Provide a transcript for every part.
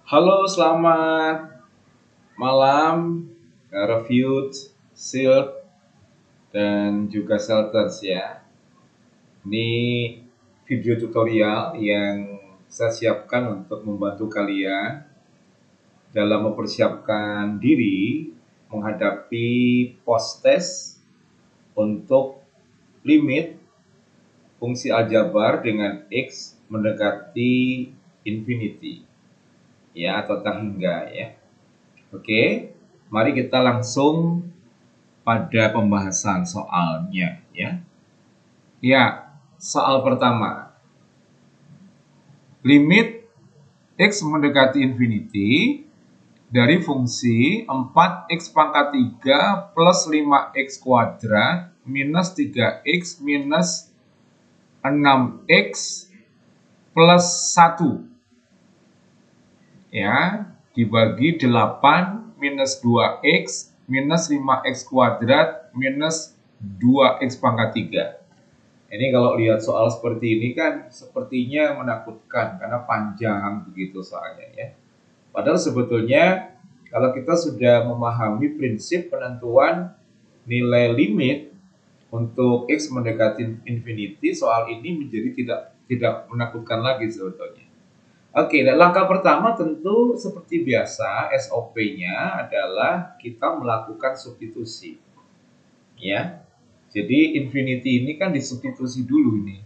Halo, selamat malam, reviewed, shield, dan juga shelters ya. Ini video tutorial yang saya siapkan untuk membantu kalian dalam mempersiapkan diri menghadapi post test untuk limit fungsi aljabar dengan X mendekati infinity ya atau tak hingga ya. Oke, mari kita langsung pada pembahasan soalnya ya. Ya, soal pertama. Limit X mendekati infinity dari fungsi 4x pangkat 3 plus 5x kuadrat minus 3x minus 6x plus 1 ya, dibagi 8 minus 2x minus 5x kuadrat minus 2x pangkat 3. Ini kalau lihat soal seperti ini kan sepertinya menakutkan karena panjang begitu soalnya ya. Padahal sebetulnya kalau kita sudah memahami prinsip penentuan nilai limit untuk X mendekati infinity, soal ini menjadi tidak menakutkan lagi sebetulnya. Oke, dan langkah pertama tentu seperti biasa SOP-nya adalah kita melakukan substitusi. Ya. Jadi infinity ini kan disubstitusi dulu ini.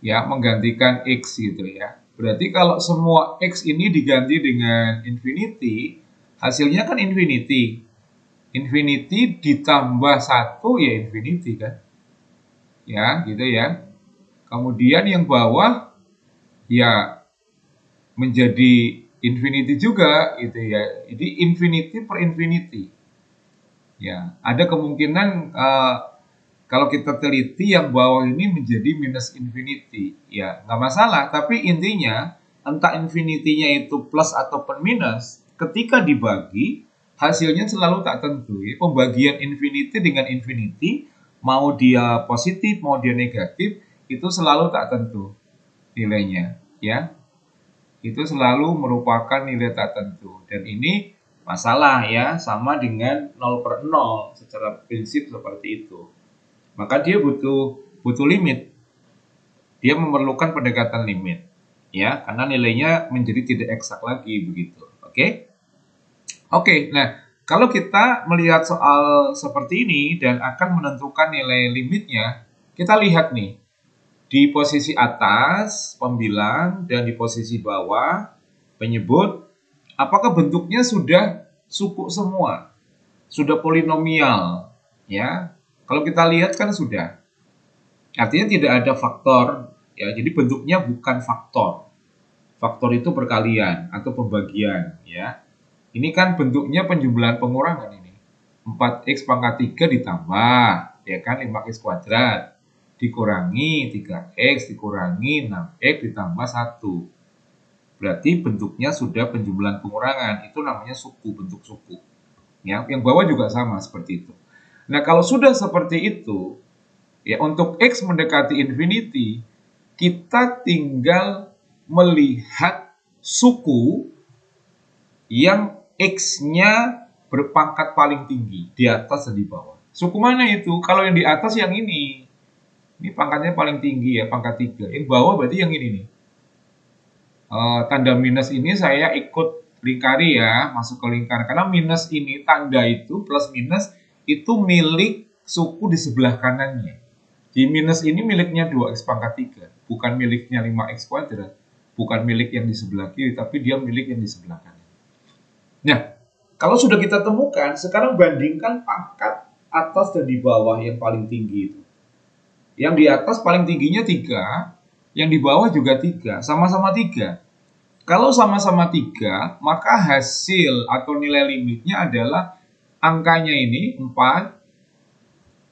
Ya, menggantikan X gitu ya. Berarti kalau semua X ini diganti dengan infinity, hasilnya kan infinity. Infinity ditambah 1 ya infinity kan. Ya, gitu ya. Kemudian yang bawah ya menjadi infinity juga gitu ya. Jadi infinity per infinity. Ya, ada kemungkinan kalau kita teliti yang bawah ini menjadi minus infinity. Ya, nggak masalah. Tapi intinya entah infinity-nya itu plus ataupun minus, ketika dibagi hasilnya selalu tak tentu. Ya. Pembagian infinity dengan infinity, mau dia positif, mau dia negatif, itu selalu tak tentu nilainya. Ya, itu selalu merupakan nilai tak tentu. Dan ini masalah ya, sama dengan 0 per 0 secara prinsip seperti itu. Maka dia butuh limit. Dia memerlukan pendekatan limit. Ya, karena nilainya menjadi tidak eksak lagi begitu. Oke? Oke, nah kalau kita melihat soal seperti ini dan akan menentukan nilai limitnya, kita lihat nih, di posisi atas pembilang dan di posisi bawah penyebut apakah bentuknya sudah suku semua, sudah polinomial ya. Kalau kita lihat kan sudah. Artinya tidak ada faktor ya. Jadi bentuknya bukan faktor. Faktor itu perkalian atau pembagian ya. Ini kan bentuknya penjumlahan pengurangan ini. 4x pangkat 3 ditambah ya kan 5x kuadrat dikurangi 3x dikurangi 6x ditambah 1. Berarti bentuknya sudah penjumlahan pengurangan. Itu namanya suku, bentuk suku. Ya, yang bawah juga sama seperti itu. Nah, kalau sudah seperti itu, ya untuk X mendekati infinity, kita tinggal melihat suku yang X-nya berpangkat paling tinggi, di atas dan di bawah. Suku mana itu? Kalau yang di atas yang ini. Ini pangkatnya paling tinggi ya, pangkat 3. Yang bawah berarti yang ini nih. Tanda minus ini saya ikut lingkari ya, masuk ke lingkaran. Karena minus ini, tanda itu plus minus itu milik suku di sebelah kanannya. Di minus ini miliknya 2x pangkat 3, bukan miliknya 5x kuadrat. Bukan milik yang di sebelah kiri, tapi dia milik yang di sebelah kanan. Nah, kalau sudah kita temukan, sekarang bandingkan pangkat atas dan di bawah yang paling tinggi itu. Yang di atas paling tingginya 3, yang di bawah juga 3, sama-sama 3. Kalau sama-sama 3, maka hasil atau nilai limitnya adalah angkanya ini 4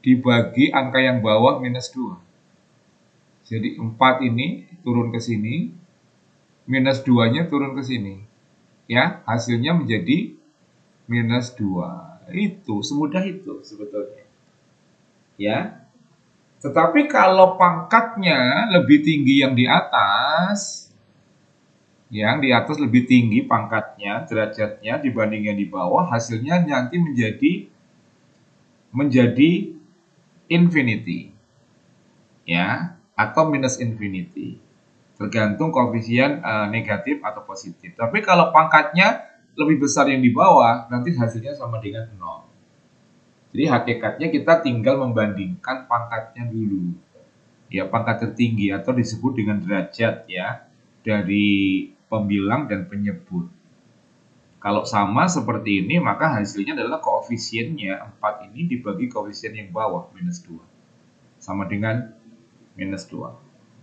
dibagi angka yang bawah minus 2. Jadi 4 ini turun ke sini, minus 2-nya turun ke sini. Ya, hasilnya menjadi minus 2. Itu semudah itu sebetulnya. Ya. Tetapi kalau pangkatnya lebih tinggi yang di atas, Yang di atas lebih tinggi pangkatnya, derajatnya dibanding yang di bawah, hasilnya nanti menjadi infinity. Ya, atau minus infinity. Tergantung koefisien negatif atau positif. Tapi kalau pangkatnya lebih besar yang di bawah, nanti hasilnya sama dengan 0. Jadi hakikatnya kita tinggal membandingkan pangkatnya dulu. Ya, pangkat tertinggi atau disebut dengan derajat ya, dari pembilang dan penyebut. Kalau sama seperti ini, maka hasilnya adalah koefisiennya 4 ini dibagi koefisien yang bawah, minus 2. Sama dengan minus 2.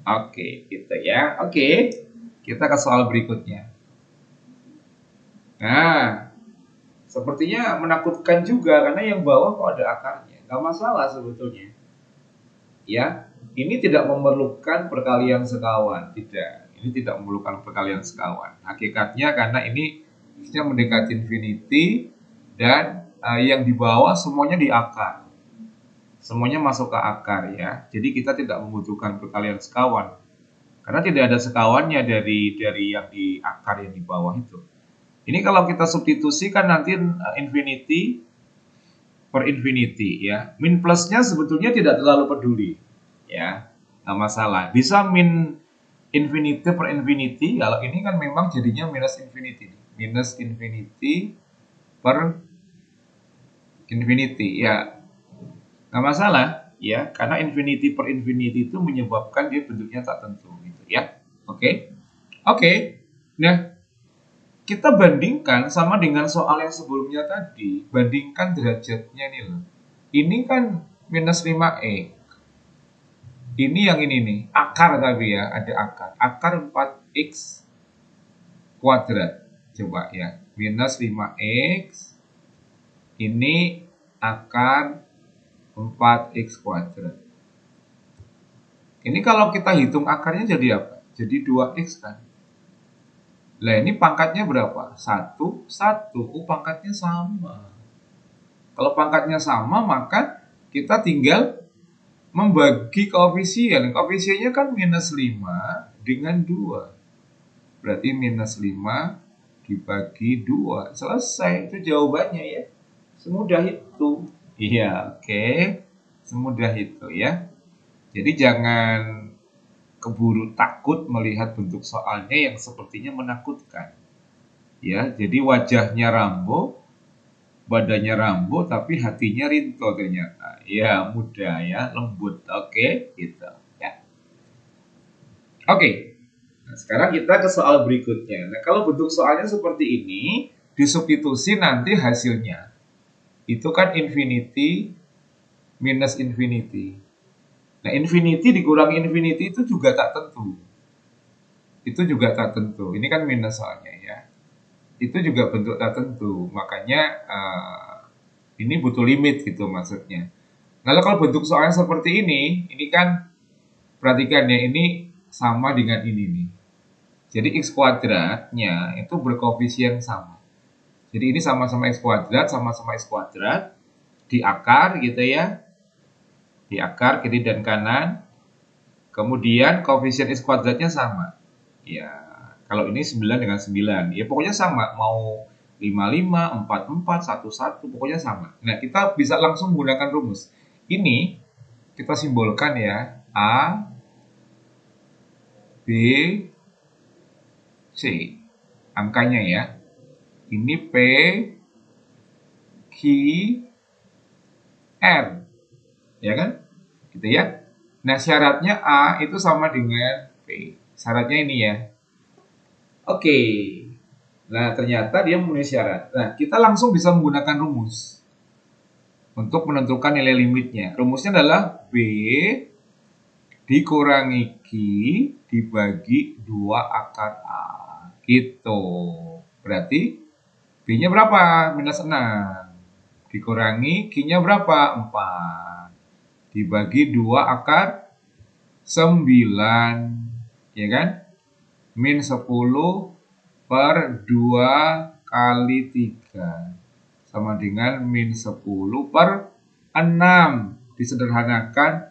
Oke, gitu ya. Oke, kita ke soal berikutnya. Nah, sepertinya menakutkan juga karena yang bawah kok ada akarnya. Nggak masalah sebetulnya. Ya, ini tidak memerlukan perkalian sekawan. Tidak, ini tidak memerlukan perkalian sekawan. Hakikatnya karena ini mendekati infinity dan yang di bawah semuanya di akar. Semuanya masuk ke akar ya. Jadi kita tidak membutuhkan perkalian sekawan. Karena tidak ada sekawannya dari yang di akar yang di bawah itu. Ini kalau kita substitusi kan nanti infinity per infinity ya. Min plusnya sebetulnya tidak terlalu peduli ya. Nggak masalah. Bisa min infinity per infinity. Kalau ini kan memang jadinya minus infinity. Minus infinity per infinity ya. Nggak masalah ya. Karena infinity per infinity itu menyebabkan dia bentuknya tak tentu gitu ya. Oke. Oke. Nah, kita bandingkan sama dengan soal yang sebelumnya tadi. Bandingkan derajatnya nih loh. Ini kan minus 5e. Ini yang ini nih. Akar tapi ya. Ada akar. Akar 4x kuadrat. Coba ya. Minus 5x. Ini akar 4x kuadrat. Ini kalau kita hitung akarnya jadi apa? Jadi 2x kan. Lah ini pangkatnya berapa? 1, 1. Oh, pangkatnya sama. Kalau pangkatnya sama, maka kita tinggal membagi koefisien. Koefisiennya kan minus 5 dengan 2. Berarti minus 5 dibagi 2. Selesai, itu jawabannya ya. Semudah itu. Iya, oke. Semudah itu ya. Jadi jangan keburu takut melihat bentuk soalnya yang sepertinya menakutkan. Ya, jadi wajahnya Rambo, badannya Rambo, tapi hatinya Rinto ternyata. Ya, mudah ya, lembut. Oke, gitu ya. Oke. Nah, sekarang kita ke soal berikutnya. Nah, kalau bentuk soalnya seperti ini, disubstitusi nanti hasilnya. Itu kan infinity minus infinity. Nah, infinity dikurangi infinity itu juga tak tentu. Itu juga tak tentu. Ini kan minus soalnya ya. Itu juga bentuk tak tentu. Makanya ini butuh limit gitu maksudnya. Nah, kalau bentuk soalnya seperti ini kan perhatikan ya, ini sama dengan ini nih. Jadi x kuadratnya itu berkoefisien sama. Jadi ini sama-sama x kuadrat, sama-sama x kuadrat di akar gitu ya. Di akar kiri dan kanan. Kemudian koefisien x kuadratnya sama. Ya, kalau ini 9 dengan 9. Ya pokoknya sama. Mau 55, 44, 11, pokoknya sama. Nah, kita bisa langsung menggunakan rumus. Ini kita simbolkan ya. A, B, C. Angkanya ya. Ini P, Q, R. Ya kan? Gitu ya. Nah, syaratnya A itu sama dengan P. Syaratnya ini ya. Oke. Nah, ternyata dia memenuhi syarat. Nah, kita langsung bisa menggunakan rumus untuk menentukan nilai limitnya. Rumusnya adalah B dikurangi Q dibagi 2 akar A. Gitu. Berarti B-nya berapa? Minus 6. Dikurangi Q-nya berapa? 4. Dibagi 2 akar 9. Ya kan? Min 10 per 2 kali 3. Sama dengan min 10 per 6. Disederhanakan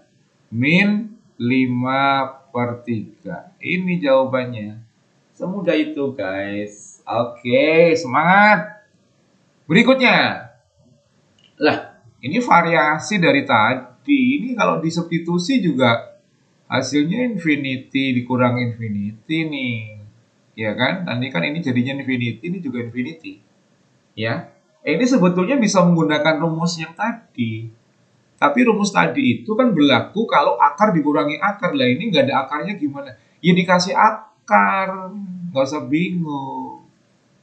min 5 per 3. Ini jawabannya. Semudah itu guys. Oke, semangat. Berikutnya. Lah, ini variasi dari tadi. Ini kalau disubstitusi juga hasilnya infinity dikurang infinity nih. Ya kan? Nanti kan ini jadinya infinity, ini juga infinity. Ya. Ini sebetulnya bisa menggunakan rumus yang tadi. Tapi rumus tadi itu kan berlaku kalau akar dikurangi akar. Lah ini nggak ada akarnya gimana? Ya dikasih akar. Nggak usah bingung.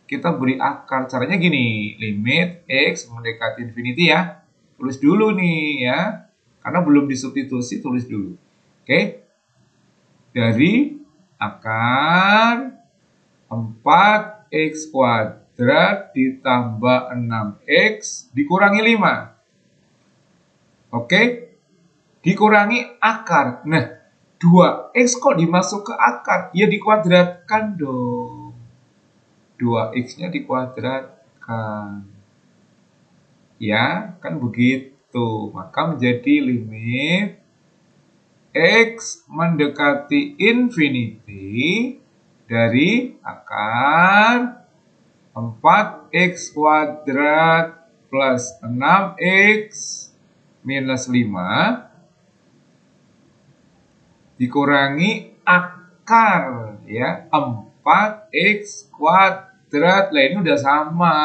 Kita beri akar. Caranya gini. Limit X mendekati infinity ya. Tulis dulu nih ya. Karena belum disubstitusi, tulis dulu. Oke. Dari akar 4x kuadrat ditambah 6x dikurangi 5. Oke, dikurangi akar. Nah, 2x kok dimasuk ke akar? Ya dikuadratkan dong. 2x-nya dikuadratkan. Ya, kan begitu. Maka menjadi limit x mendekati infinity dari akar 4x kuadrat plus 6x minus 5 dikurangi akar ya 4x kuadrat. Lah ini udah sama,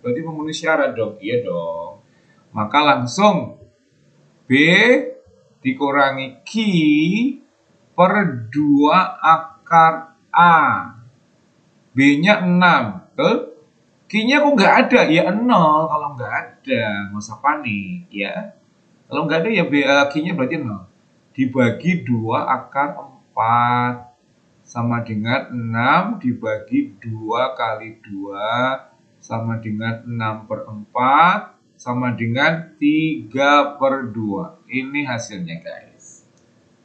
berarti memenuhi syarat dong. Iya dong. Maka langsung B dikurangi Q per 2 akar A. B-nya 6. Q-nya kok nggak ada? Ya 0 kalau nggak ada. Nggak usah panik ya. Kalau nggak ada ya Q-nya berarti 0. Dibagi 2 akar 4. Sama dengan 6 dibagi 2 kali 2. Sama dengan 6 per 4. Sama dengan 3 per 2. Ini hasilnya guys.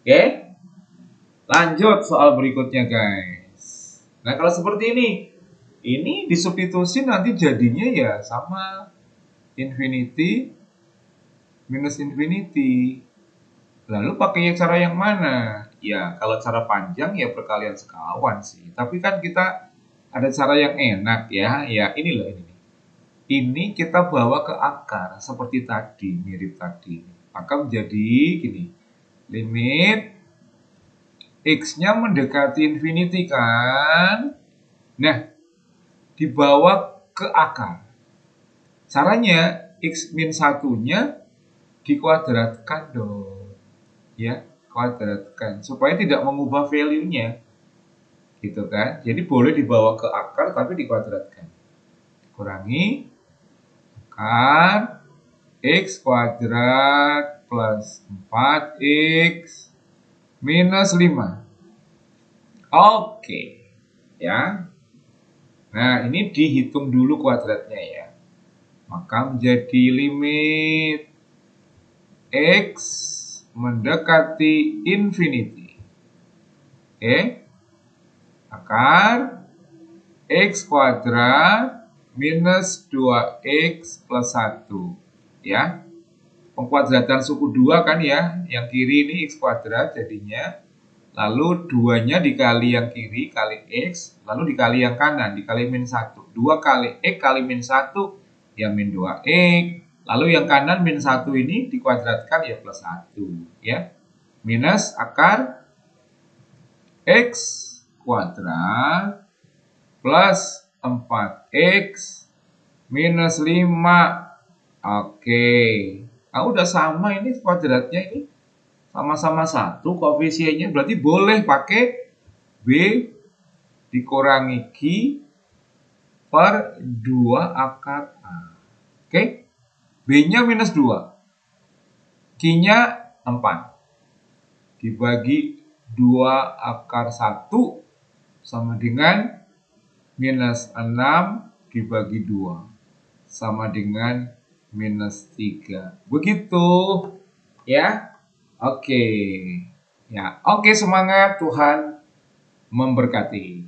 Oke. Lanjut soal berikutnya guys. Nah kalau seperti ini disubstitusi nanti jadinya ya sama infinity minus infinity. Lalu pakai cara yang mana? Ya kalau cara panjang ya perkalian sekawan sih. Tapi kan kita ada cara yang enak ya. Ya ini loh ini. Ini kita bawa ke akar seperti tadi, mirip tadi. Maka menjadi gini. Limit X-nya mendekati infinity kan. Nah, dibawa ke akar. Caranya X min 1-nya dikuadratkan dong. Ya, kuadratkan. Supaya tidak mengubah value-nya. Gitu kan. Jadi boleh dibawa ke akar tapi dikuadratkan. Kurangi akar X kuadrat plus 4X minus 5. Oke. Ya. Nah, ini dihitung dulu kuadratnya ya. Maka menjadi limit X mendekati infinity. Oke. Akar X kuadrat minus 2X plus 1. Ya. Pengkuadratan suku 2 kan ya. Yang kiri ini X kuadrat jadinya. Lalu 2-nya dikali yang kiri kali X. Lalu dikali yang kanan dikali min 1. 2 kali X kali min 1 ya min 2X. Lalu yang kanan min 1 ini dikuadratkan ya plus 1. Ya. Minus akar X kuadrat plus 4X minus 5. Oke. Nah, udah sama ini kuadratnya ini. Sama-sama 1 koefisiennya. Berarti boleh pakai B dikurangi Q per 2 akar A. Oke. B-nya minus 2. Q-nya 4. Dibagi 2 akar 1 sama dengan minus 6 dibagi 2. Sama dengan minus 3. Begitu. Ya. Oke. Ya, oke semangat, Tuhan memberkati.